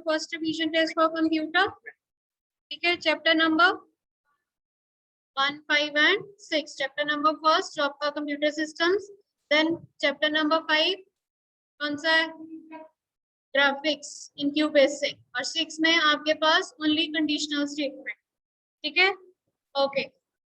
first revision test for computer. ठीक है, chapter number 1, 5 and 6. Chapter number first जो आपका computer systems. Then chapter number 5 कौन सा है? ग्राफिक्स इन क्यू बेसिक. और 6 में आपके पास ओनली कंडीशनल स्टेटमेंट. ठीक है, ओके.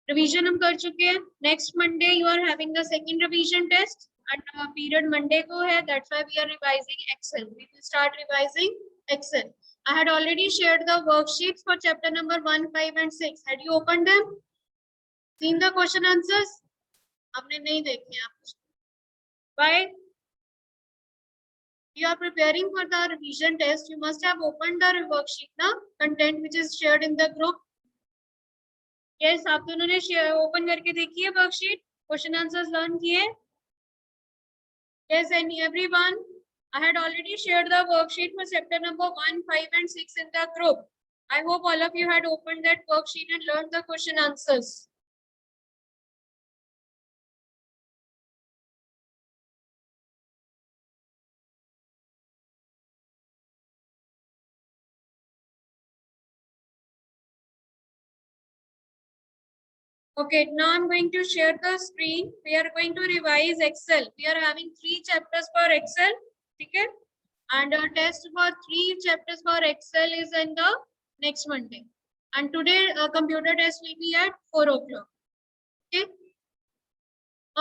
रिवीजन हम कर चुके हैं. Next Monday you are having the second revision test and period Monday को है. That's why we are revising Excel. We will start revising Excel. I had already shared the worksheets for chapter number 1, 5 and 6. Had you opened them? Seen the question answers? आपने नहीं देखे आप. Why? You are preparing for the revision test. You must have opened the worksheet, na content which is shared in the group. Yes, आप दोनों ने open करके देखी है worksheet. Question answers learn किए. Yes, and everyone. I had already shared the worksheet for chapter number 1, 5 and 6 in the group. I hope all of you had opened that worksheet and learned the question answers. Okay, now I'm going to share the screen. We are going to revise Excel. We are having 3 chapters for Excel. Okay? And our test for 3 chapters for Excel is in the next Monday. And today computer test will be at 4 o'clock. Okay?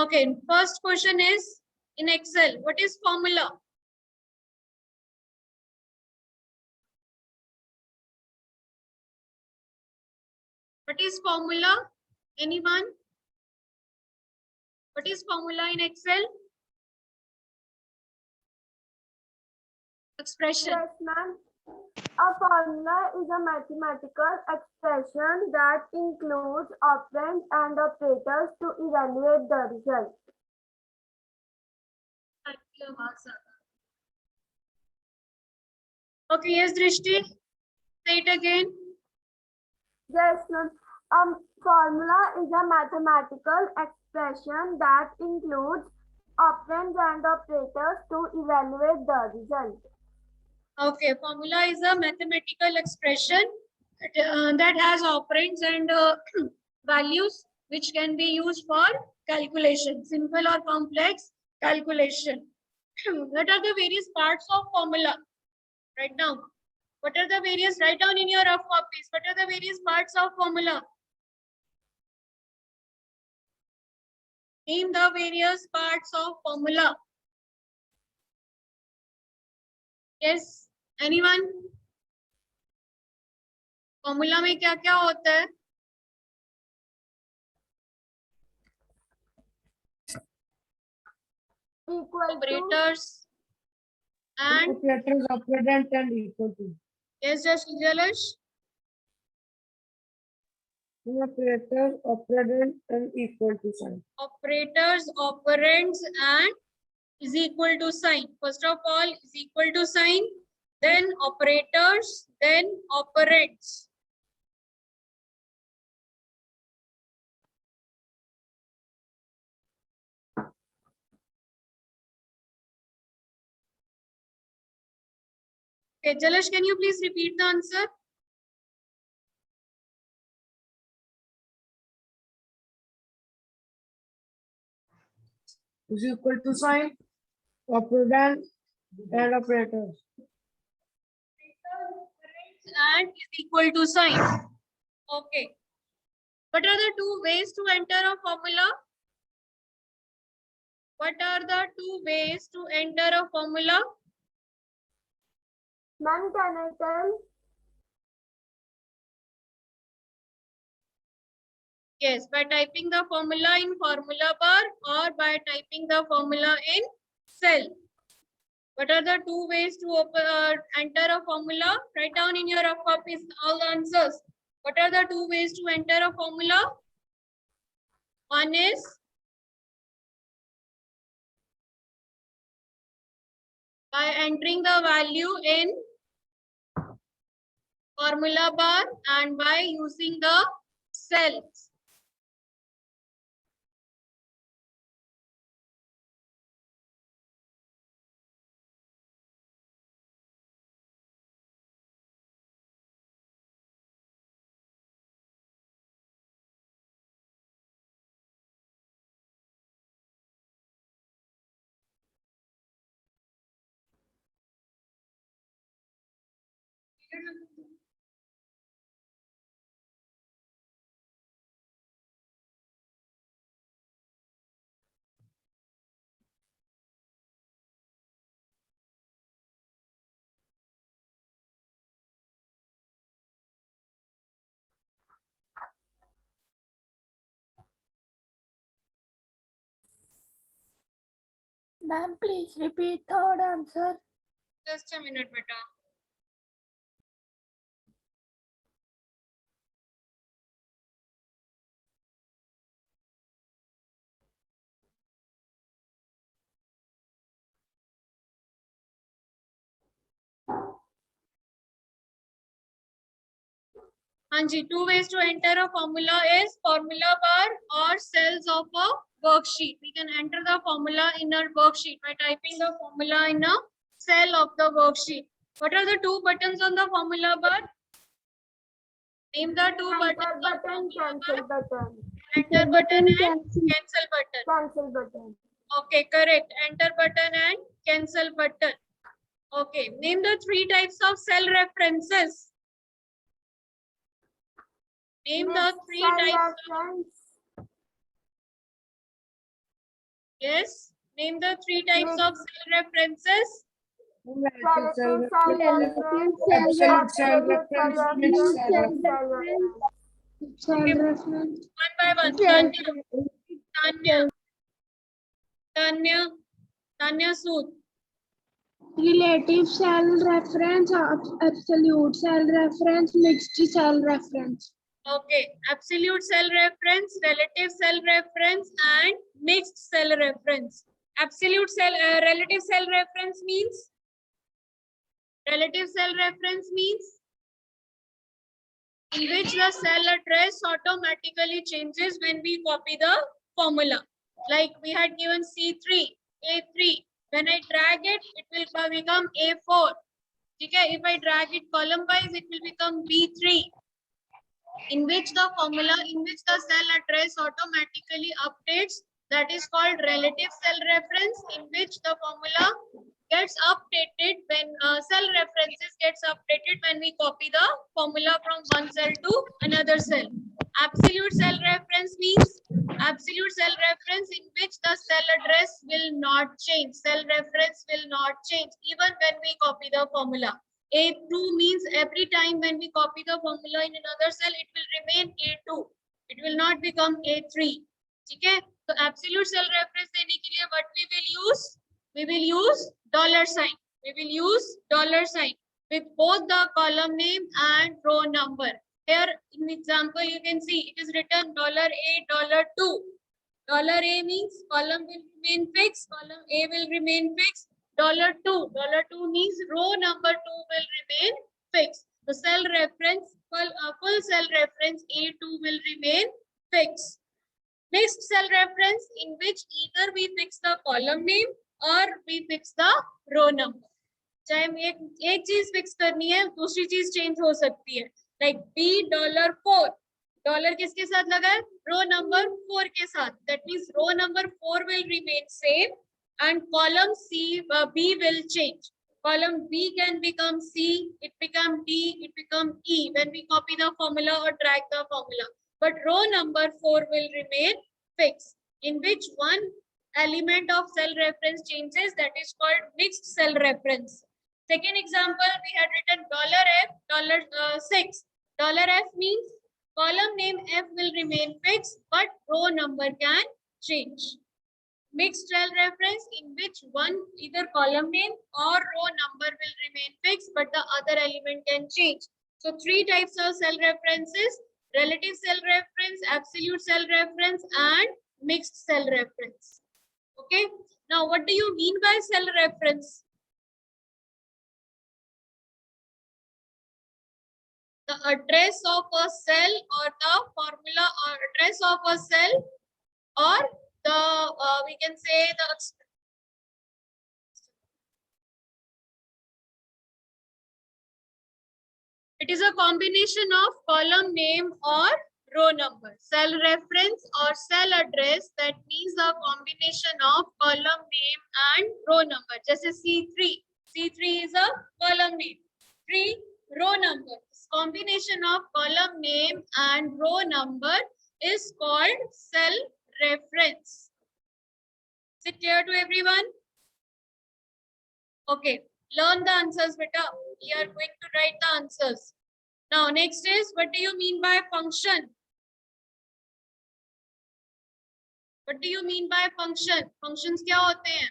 Okay, first question is in Excel, what is formula? What is formula? Anyone? What is formula in Excel? Expression. Yes, ma'am. A formula is a mathematical expression that includes operands and operators to evaluate the result. Okay, yes, Drishti. Say it again. Yes, ma'am. A formula is a mathematical expression that includes operands and operators to evaluate the result. Okay, formula is a mathematical expression that has operands and values which can be used for calculation, simple or complex calculation. What are the various parts of formula? Right now, what are the various, write down in your rough copies, what are the various parts of formula? Name the various parts of formula. Yes, anyone? Formula में क्या क्या होता है? Operators and operators, operand and equal to. Yes, just Jalash. Operators, operand and equal to sign. Operators, operands and is equal to sign. First of all, is equal to sign, then operators, then operands. Okay, Jalash, can you please repeat the answer? Is equal to sign, operand and operators. And is equal to sign. Okay. What are the 2 ways to enter a formula? What are the 2 ways to enter a formula? Ma'am, can I tell? Yes, by typing the formula in formula bar or by typing the formula in cell. What are the 2 ways to enter a formula? Write down in your rough copies all the answers. What are the 2 ways to enter a formula? One is by entering the value in formula bar and by using the cells. Ma'am, please repeat third answer. Just a minute, beta. Hanji, two ways to enter a formula is formula bar or cells of a worksheet. We can enter the formula in our worksheet by typing the formula in a cell of the worksheet. What are the two buttons on the formula bar? Name the two buttons. Button, cancel button. Enter button and cancel button. Cancel button. Okay, correct. Enter button and cancel button. Okay, name the three types of cell references. Name the three Cell types. reference. Yes. Name the three types of cell references. Relative cell reference. Absolute cell reference, mixed cell Cell reference. reference. One by one. Tanya Sood. Relative cell reference, absolute cell reference, mixed cell reference. Okay. Absolute cell reference, relative cell reference, and mixed cell reference. Absolute cell, relative cell reference means? Relative cell reference means in which the cell address automatically changes when we copy the formula. Like we had given C3, A3. When I drag it, it will become A4. Okay, if I drag it column wise, it will become B3. In which the formula, in which the cell address automatically updates, that is called relative cell reference, in which the formula gets updated when cell references gets updated when we copy the formula from one cell to another cell. Absolute cell reference means absolute cell reference in which the cell address will not change. Cell reference will not change even when we copy the formula. A2 means every time when we copy the formula in another cell, it will remain A2. It will not become A3. Okay? So absolute cell reference देने के लिए what we will use? We will use dollar sign. We will use dollar sign with both the column name and row number. Here in example you can see it is written $A, $2. $A means column will remain fixed, column A will remain fixed. $2 means row number 2 will remain fixed. The cell reference, full cell reference A2 will remain fixed. Mixed cell reference in which either we fix the column name or we fix the row number. चाहे एक चीज fix करनी है, दूसरी चीज change हो सकती है. Like $4. डॉलर किसके साथ लगा है? रो नंबर 4 के साथ. That means row number 4 will remain same and column B will change. Column B can become C, it become D, it become E when we copy the formula or drag the formula. But row number 4 will remain fixed. In which one element of cell reference changes, that is called mixed cell reference. Second example, we had written $F, $6. $F means column name F will remain fixed, but row number can change. Mixed cell reference in which one either column name or row number will remain fixed, but the other element can change. So three types of cell references: relative cell reference, absolute cell reference, and mixed cell reference. Okay. Now, what do you mean by cell reference? The address of a cell or the formula or address of a cell or the we can say the it is a combination of column name or row number. Cell reference or cell address, that means a combination of column name and row number. Just as C3 is a column name. 3 row number. This combination of column name and row number is called cell reference. Is it clear to everyone? Okay, learn the answers, beta. We are going to write the answers. Now, next is, what do you mean by function? What do you mean by function? Functions क्या होते हैं?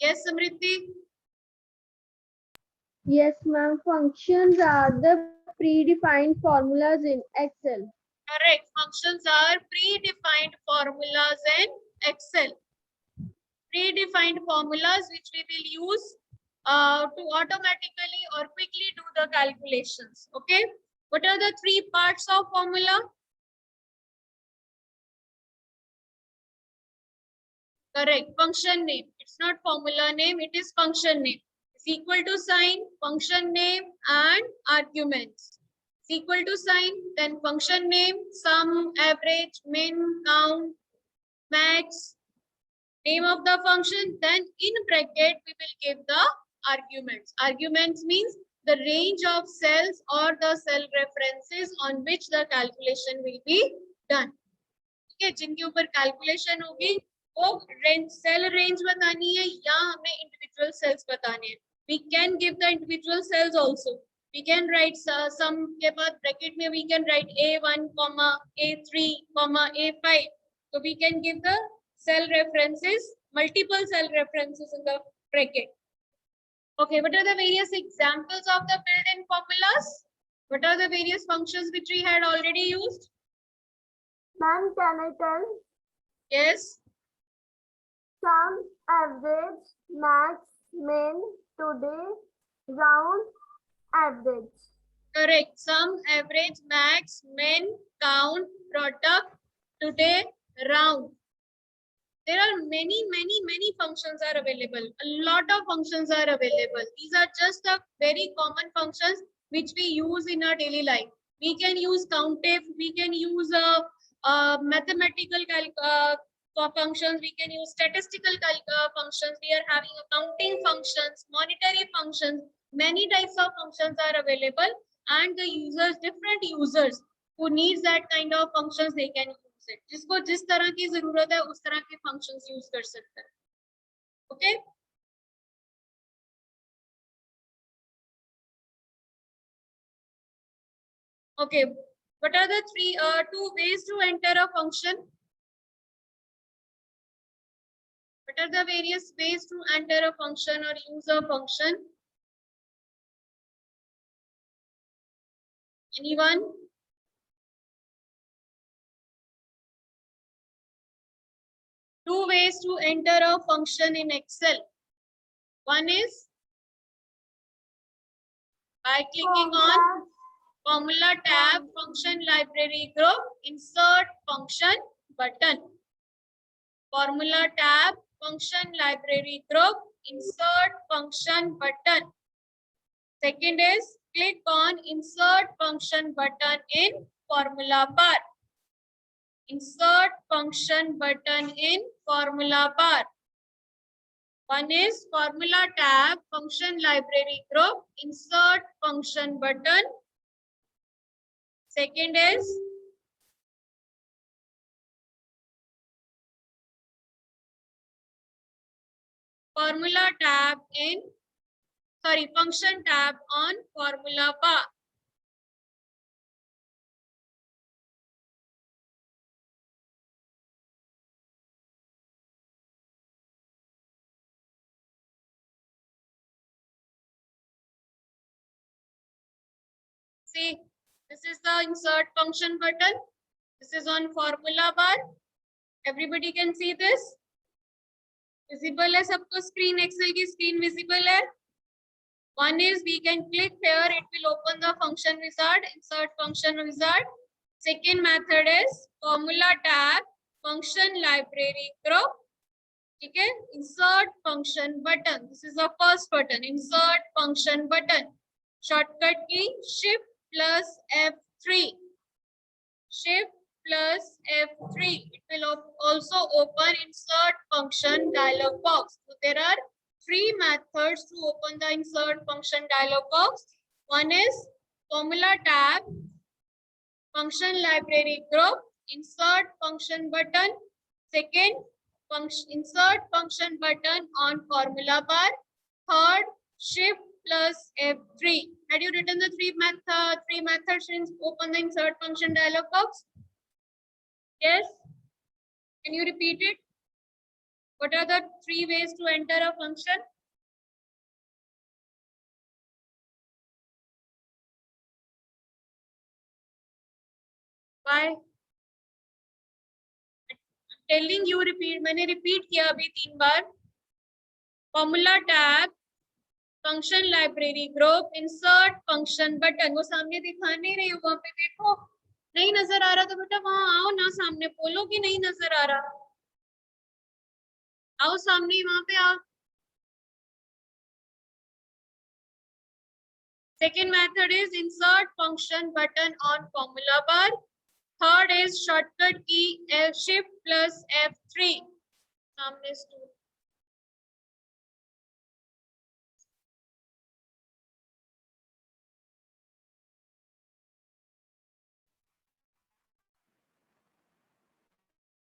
Yes, Samriddhi? Yes, ma'am. Functions are the predefined formulas in Excel. Correct. Functions are predefined formulas in Excel. Predefined formulas which we will use to automatically or quickly do the calculations. Okay. What are the three parts of formula? Correct. Function name. It's not formula name. It is function name. It's equal to sign, function name, and arguments. It's equal to sign, then function name, sum, average, min, count, max, name of the function, then in bracket we will give the arguments. Arguments means the range of cells or the cell references on which the calculation will be done. ठीक है, जिनके ऊपर calculation होगी वो range, cell range बतानी है या हमें individual cells बताने हैं. We can give the individual cells also. We can write some के बाद bracket में we can write A1, A3, A5. So we can give the cell references, multiple cell references in the bracket. Okay, what are the various examples of the built-in formulas? What are the various functions which we had already used? Ma'am, can I tell? Yes. Sum, average, max, min, today, round, average. Correct. Sum, average, max, min, count, product, today, round. There are many functions are available. A lot of functions are available. These are just the very common functions which we use in our daily life. We can use COUNTIF, we can use mathematical functions, we can use statistical functions, we are having accounting functions, monetary functions, many types of functions are available, and the users, different users who needs that kind of functions, they can use it. जिसको जिस तरह की जरूरत है उस तरह के functions use कर सकते हैं. Okay? Okay, what are the two ways to enter a function? What are the various ways to enter a function or use a function? Anyone? Two ways to enter a function in Excel. One is by clicking on Formula tab, Function Library Group, Insert Function button. Formula tab, Function Library Group, Insert Function button. Second is click on Insert Function button in Formula bar. Insert Function button in Formula bar. One is Formula tab, Function Library Group, Insert Function button. Second is Formula tab in, Function tab on Formula bar. See, this is the Insert Function button. This is on Formula bar. Everybody can see this. Visible है सबको screen, Excel की screen visible है. One is we can click here, it will open the function wizard, Insert Function wizard. Second method is Formula tab, Function Library Group. Okay, Insert Function button. This is the first button, Insert Function button. Shortcut key Shift plus F3. Shift plus F3. It will also open Insert Function dialog box. So there are three methods to open the Insert Function dialog box. One is formula tab, function library group, insert function button. Second, insert function button on formula bar. Third, shift plus F3. Had you written the three methods in open the insert function dialog box? Yes? Can you repeat it? What are the three ways to enter a function? Why? Telling you repeat. मैंने repeat किया अभी 3 बार. Formula tab, function library group, insert function button. वो सामने दिखा नहीं रही हूँ, वहाँ पे देखो. नहीं नजर आ रहा तो बेटा वहाँ आओ ना, सामने बोलो कि नहीं नजर आ रहा. आओ सामने, वहाँ पे आओ. Second method is insert function button on formula bar. Third is shortcut key shift plus F3. सामने student.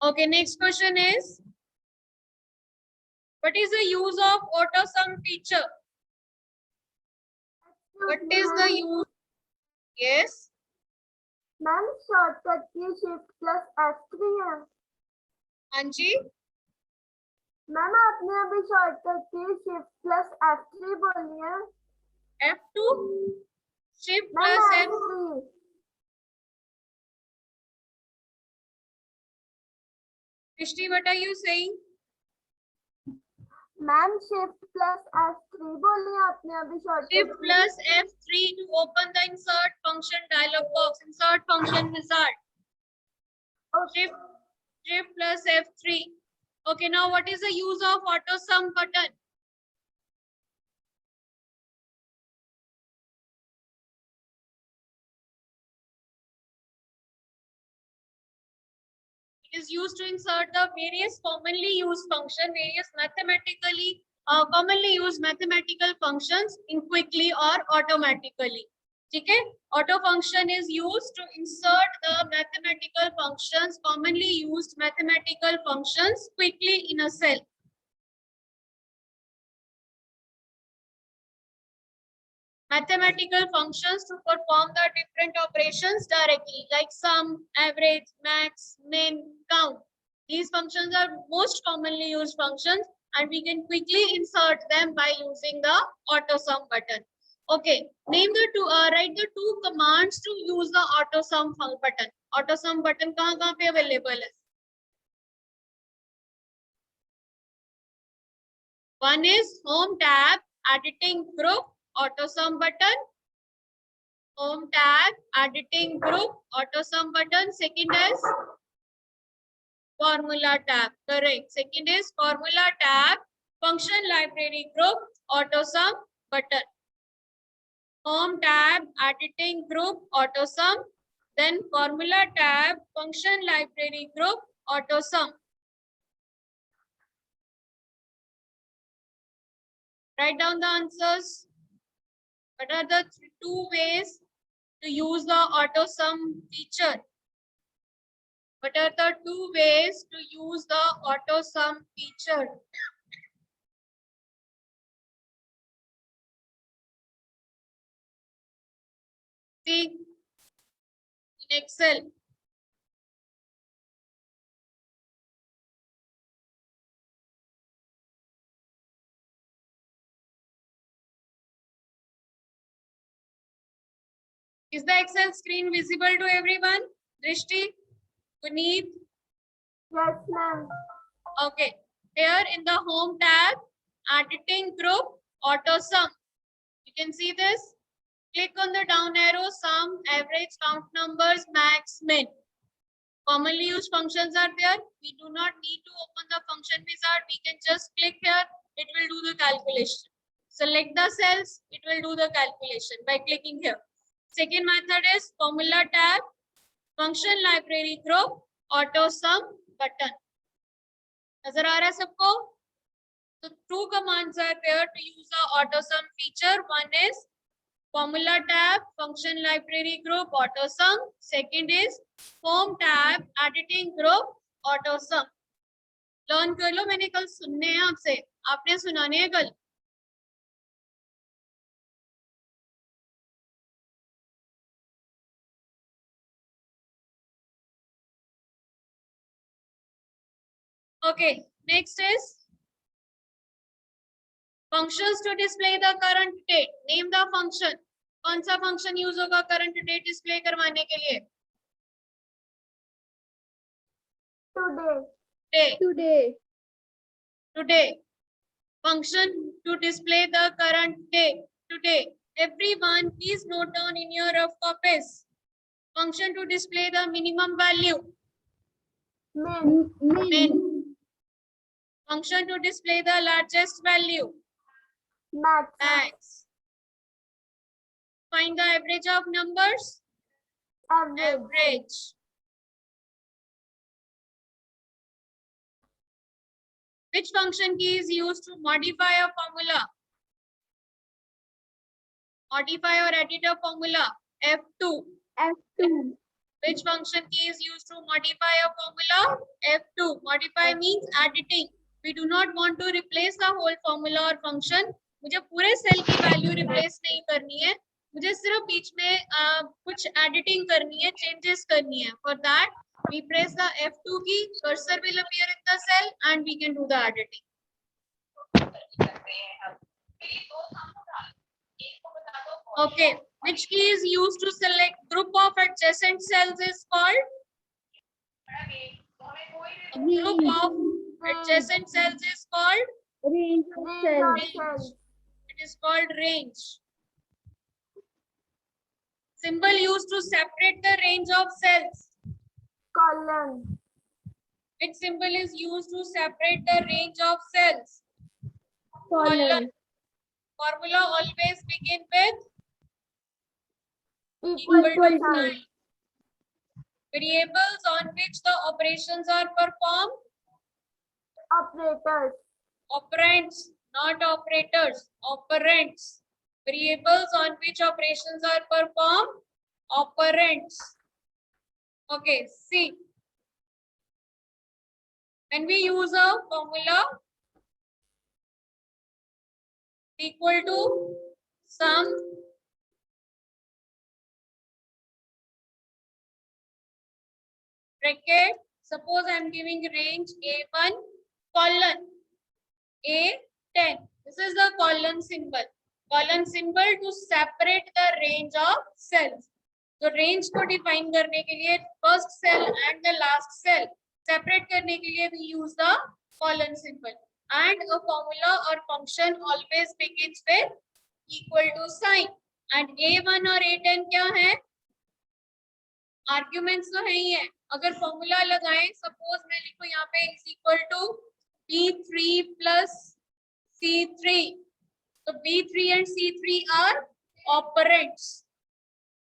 Okay, next question is, what is the use of auto sum feature? What is the use? Yes. Ma'am shortcut की shift plus F3 है. हाँ जी. Ma'am आपने अभी shortcut की shift plus F3 बोली है. F2. Shift ma'am plus F. F3. Krishti, what are you saying? Ma'am shift plus F3 बोली है आपने अभी shortcut. Shift plus F3 to open the insert function dialog box. Insert function wizard. Shift plus F3. Okay, now what is the use of auto sum button? It is used to insert the various commonly used function, various mathematically commonly used mathematical functions in quickly or automatically. ठीक है? Auto function is used to insert the mathematical functions, commonly used mathematical functions quickly in a cell. Mathematical functions to perform the different operations directly, like sum, average, max, min, count. These functions are most commonly used functions, and we can quickly insert them by using the auto sum button. Okay, name the two. Write the two commands to use the auto sum button. Auto sum button कहाँ पे available है? One is home tab, editing group, auto sum button. Home tab, editing group, auto sum button. Second is formula tab. Correct. Second is formula tab, function library group, auto sum button. Home tab, editing group, auto sum. Then formula tab, function library group, auto sum. Write down the answers. What are the two ways to use the auto sum feature? What are the two ways to use the auto sum feature? See in Excel. Is the Excel screen visible to everyone? Drishti, Puneet? Yes, ma'am. Okay. Here in the home tab, editing group, auto sum. You can see this. Click on the down arrow, sum, average, count numbers, max, min. Commonly used functions are there. We do not need to open the function wizard. We can just click here. It will do the calculation. Select the cells. It will do the calculation by clicking here. Second method is formula tab, function library group, auto sum button. नजर आ रहा है सबको? So two commands are there to use the auto sum feature. One is formula tab, function library group, auto sum. Second is form tab, editing group, auto sum. Learn कर लो, मैंने कल सुनने हैं आपसे, आपने सुनाने हैं कल. Okay, next is functions to display the current date. Name the function. कौन सा फंक्शन यूज होगा करंट डेट डिस्प्ले करवाने के लिए? Today. Today. Function to display the current day. Today. Everyone, please note down in your rough copies. Function to display the minimum value. Min. Function to display the largest value. Max. Find the average of numbers. Average. Which function key is used to modify a formula? Modify or edit a formula. F2. Which function key is used to modify a formula? F2. Modify means editing. We do not want to replace the whole formula or function. मुझे पूरे cell की value replace नहीं करनी है, मुझे सिर्फ बीच में कुछ एडिटिंग करनी है, चेंजेस करनी है. For that we press the F2 key, cursor will appear in the cell and we can do the editing. Okay, which key is used to select group of adjacent cells is called? A group of adjacent cells is called? Range. It is called range. Symbol used to separate the range of cells. Column. Which symbol is used to separate the range of cells? Column. Formula always begin with Equal to sign. Variables on which the operations are performed? Operators. Operands, not operators. Operands. Variables on which operations are performed? Operands. Okay, see. When we use a formula equal to sum bracket, suppose I am giving range A1 colon A10. This is the colon symbol. Colon symbol to separate the range of cells. तो range को define करने के लिए first cell and the last cell separate करने के लिए we use the colon symbol. And a formula or function always begins with equal to sign. And A1 और A10 क्या है? Arguments तो है ही है. अगर फॉर्मूला लगाएं, सपोज मैं लिखूं यहाँ पे is equal to B3 plus C3. So B3 and C3 are operands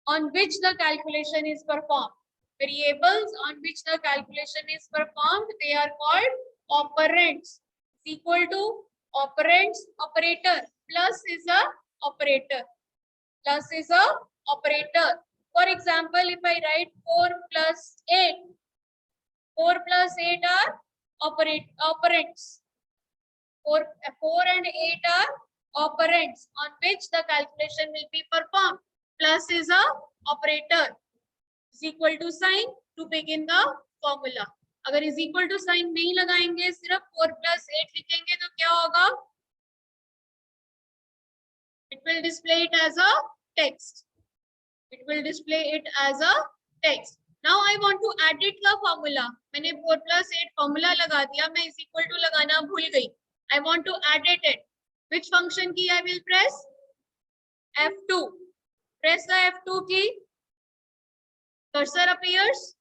on which the calculation is performed. Variables on which the calculation is performed, they are called operands. Is equal to operands, operator. Plus is a operator. Plus is a operator. For example, if I write 4 plus 8, 4 plus 8 are operands. 4 and 8 are operands on which the calculation will be performed. Plus is a operator. Is equal to sign to begin the formula. अगर is equal to sign नहीं लगाएंगे, सिर्फ 4 plus 8 लिखेंगे तो क्या होगा? It will display it as a text. It will display it as a text. Now I want to edit the formula. मैंने 4 plus 8 formula लगा दिया, मैं is equal to लगाना भूल गई. I want to edit it. Which function key I will press? F2. Press the F2 key. Cursor appears.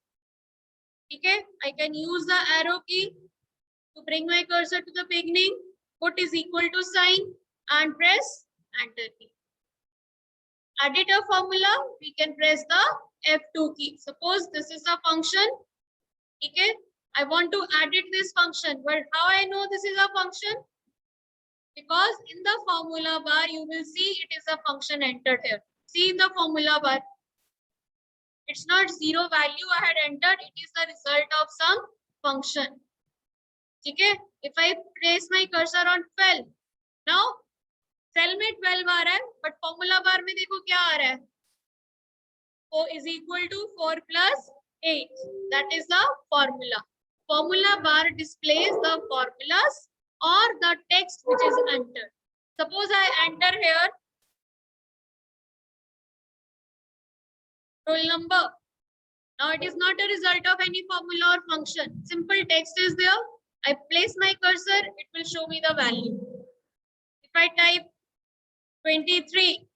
Okay, I can use the arrow key to bring my cursor to the beginning. Put is equal to sign and press enter key. Edit a formula, we can press the F2 key. Suppose this is a function. Okay, I want to edit this function. But how I know this is a function? Because in the formula bar, you will see it is a function entered here. See in the formula bar. It's not zero value I had entered. It is the result of some function. Okay. If I place my cursor on 12, now cell में 12 आ रहा है, but formula bar में देखो क्या आ रहा है. 4 is equal to 4 plus 8. That is the formula. Formula bar displays the formulas or the text which is entered. Suppose I enter here roll number. Now it is not a result of any formula or function. Simple text is there. I place my cursor, it will show me the value. If I type 23,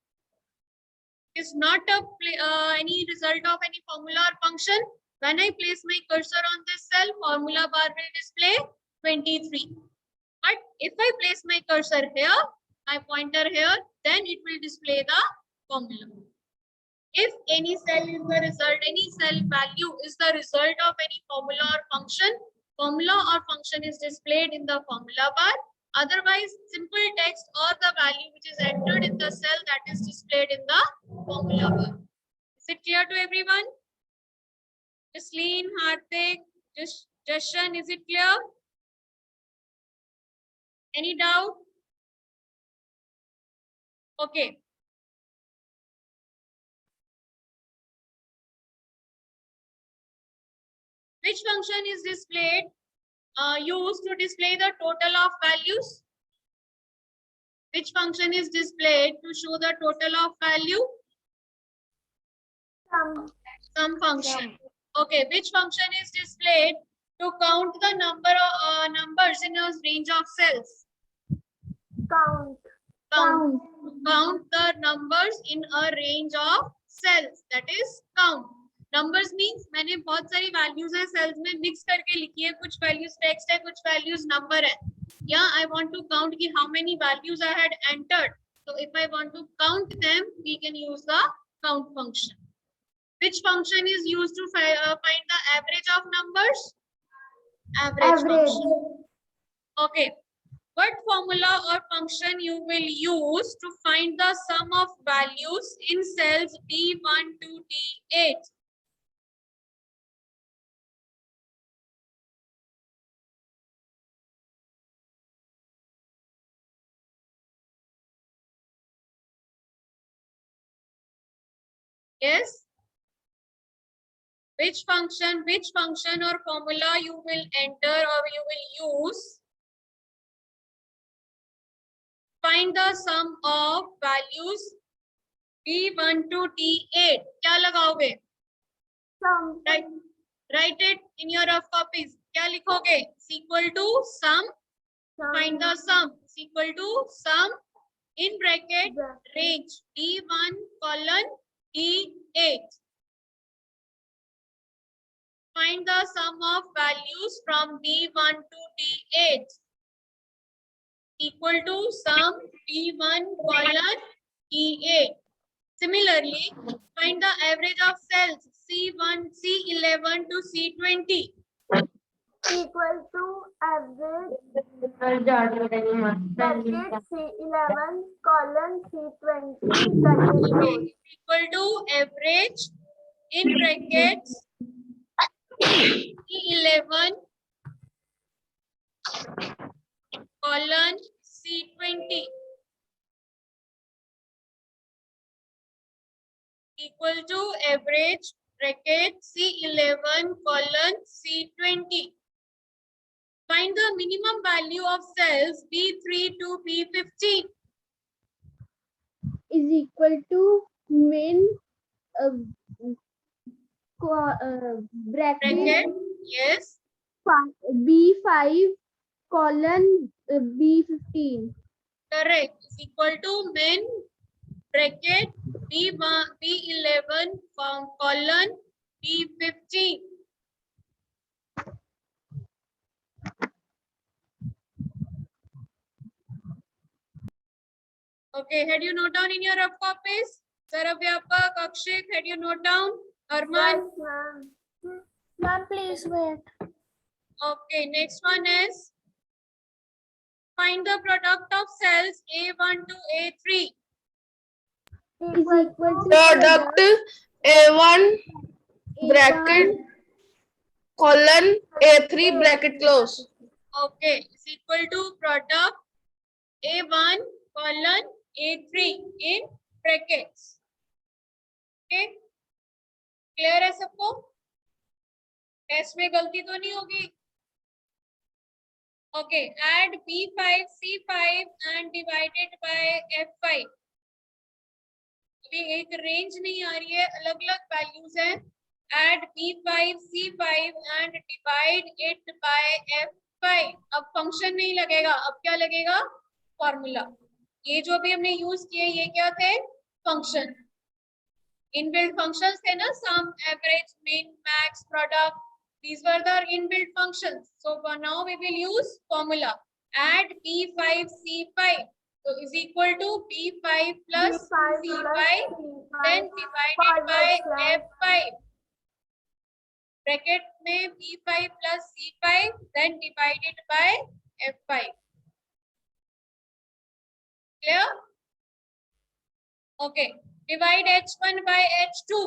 it is not any result of any formula or function. When I place my cursor on this cell, formula bar will display 23. But if I place my cursor here, my pointer here, then it will display the formula. If any cell is the result, any cell value is the result of any formula or function, formula or function is displayed in the formula bar. Otherwise, simple text or the value which is entered in the cell that is displayed in the formula bar. Is it clear to everyone? Jasleen, Hardik, Jashan, is it clear? Any doubt? Okay. Which function is displayed, used to display the total of values? Which function is displayed to show the total of value? Sum function. Okay, which function is displayed to count the number of numbers in a range of cells? Count. Count the numbers in a range of cells. That is count. Numbers means मैंने बहुत सारी values है cells में mix करके लिखी है. कुछ values text है, कुछ values number है. Yeah, I want to count कि how many values I had entered. So if I want to count them, we can use the count function. Which function is used to find the average of numbers? Average function. Okay. What formula or function you will use to find the sum of values in cells D1 to D8? Yes. Which function or formula you will enter or you will use? Find the sum of values D1 to D8. क्या लगाओगे? Sum. Write it in your rough copies. क्या लिखोगे? Is equal to sum. Find the sum. Is equal to sum in bracket range D1 colon D8. Find the sum of values from D1 to D8 equal to sum D1 colon D8. Similarly, find the average of cells C1, C11 to C20. Equal to average bracket C11 colon C20 that is Okay, equal to average in brackets C11 colon C20 equal to average bracket C11 colon C20. Find the minimum value of cells B3 to B15. is equal to min Bracket, yes. B5 colon B15. Correct. Is equal to min bracket B1, B11 colon B15. Okay, had you note down in your rough copies? Saravyapak, Akshik, had you note down? Arman? Ma'am, please wait. Okay, next one is find the product of cells A1 to A3. is equal to Product A1 bracket colon A3 bracket close. Okay, is equal to product A1 colon A3 in brackets. Okay, clear है सबको? Test में गलती तो नहीं होगी? Okay, add B5 C5 and divided by F5. अभी एक range नहीं आ रही है, अलग अलग वैल्यूज हैं. Add B5 C5 and divide it by F5. अब फंक्शन नहीं लगेगा, अब क्या लगेगा? फॉर्मूला. ये जो भी हमने यूज किए ये क्या थे? फंक्शन. इनबिल्ट फंक्शंस थे ना, sum, average, mean, max, product. These were the inbuilt functions. So for now we will use formula. Add B5 C5. So is equal to B5 plus C5 then divided by F5. Bracket में B5 plus C5 then divided by F5. Clear? Okay. Divide H1 by H2.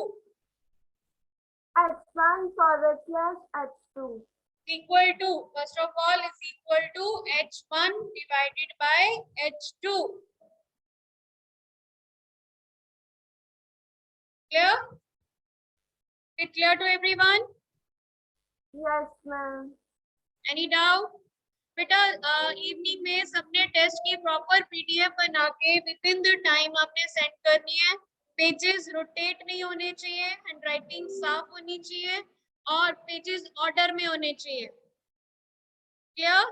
H1 forward slash H2. Equal to, first of all, is equal to H1 divided by H2. Clear? Is it clear to everyone? Yes, ma'am. Any doubt? बेटा evening में सबने test की proper PDF बना के with in the time आपने send करनी है. Pages rotate नहीं होने चाहिए, हैंडराइटिंग साफ होनी चाहिए और पेजेस ऑर्डर में होने चाहिए. क्लियर?